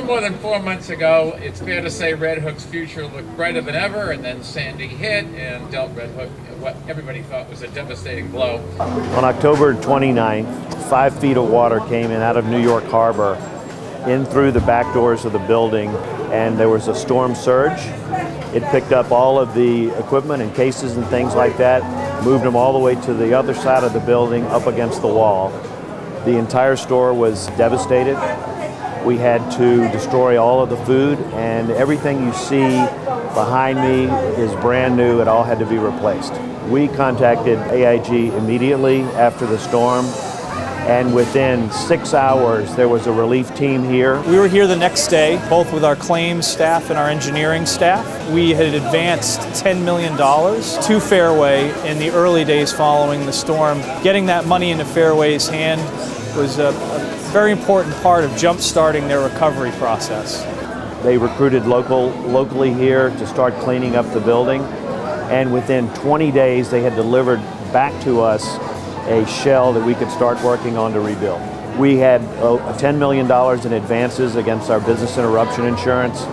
more than 4 months ago, it's fair to say Red Hook's future looked brighter than ever, and then Sandy hit and dealt Red Hook what everybody thought was a devastating blow. On October 29th, 5 feet of water came in out of New York Harbor in through the back doors of the building, and there was a storm surge. It picked up all of the equipment and cases and things like that, moved them all the way to the other side of the building up against the wall. The entire store was devastated. We had to destroy all of the food, and everything you see behind me is brand new. It all had to be replaced. We contacted AIG immediately after the storm, and within 6 hours there was a relief team here. We were here the next day, both with our claims staff and our engineering staff. We had advanced $10 million to Fairway in the early days following the storm. Getting that money into Fairway's hand was a very important part of jump-starting their recovery process. They recruited locally here to start cleaning up the building, and within 20 days they had delivered back to us a shell that we could start working on to rebuild. We had $10 million in advances against our business interruption insurance.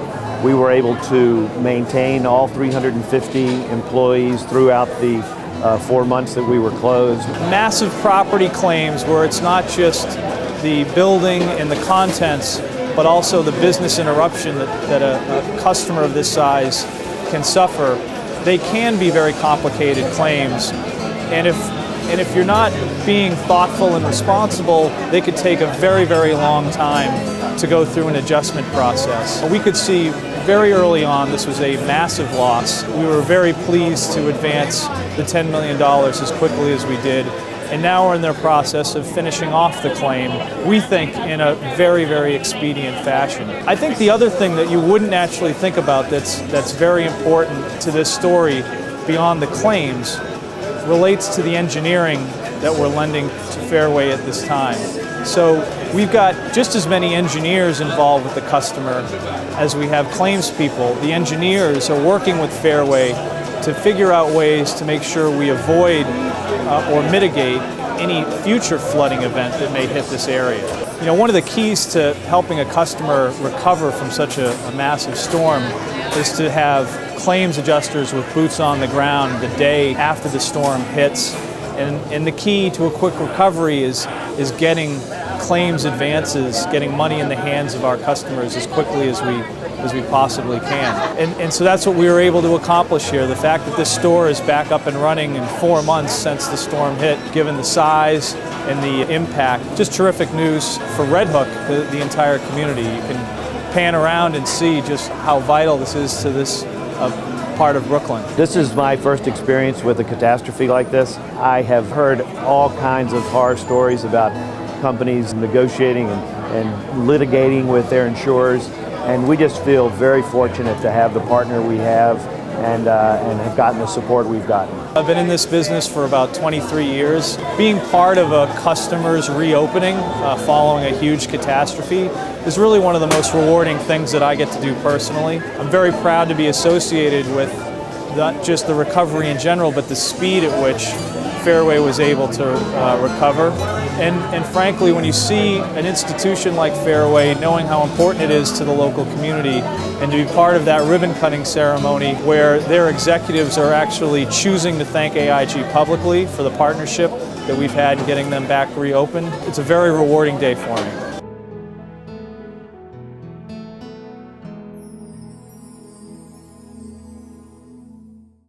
We were able to maintain all 350 employees throughout the 4 months that we were closed. Massive property claims where it's not just the building and the contents, but also the business interruption that a customer of this size can suffer. They can be very complicated claims, and if you're not being thoughtful and responsible, they could take a very, very long time to go through an adjustment process. We could see very early on this was a massive loss. We were very pleased to advance the $10 million as quickly as we did, and now we're in the process of finishing off the claim, we think, in a very, very expedient fashion. I think the other thing that you wouldn't naturally think about that's very important to this story beyond the claims relates to the engineering that we're lending to Fairway at this time. So we've got just as many engineers involved with the customer as we have claims people. The engineers are working with Fairway to figure out ways to make sure we avoid or mitigate any future flooding event that may hit this area. You know, one of the keys to helping a customer recover from such a massive storm is to have claims adjusters with boots on the ground the day after the storm hits. And the key to a quick recovery is getting claims advances, getting money in the hands of our customers as quickly as we possibly can. And so that's what we were able to accomplish here. The fact that this store is back up and running in 4 months since the storm hit, given the size and the impact, just terrific news for Red Hook, the entire community. You can pan around and see just how vital this is to this part of Brooklyn. This is my first experience with a catastrophe like this. I have heard all kinds of horror stories about companies negotiating and litigating with their insurers, and we just feel very fortunate to have the partner we have and have gotten the support we've gotten. I've been in this business for about 23 years. Being part of a customer's reopening following a huge catastrophe is really one of the most rewarding things that I get to do personally. I'm very proud to be associated with not just the recovery in general, but the speed at which Fairway was able to recover. And frankly, when you see an institution like Fairway, knowing how important it is to the local community, and to be part of that ribbon cutting ceremony where their executives are actually choosing to thank AIG publicly for the partnership that we've had in getting them back reopened, it's a very rewarding day for me.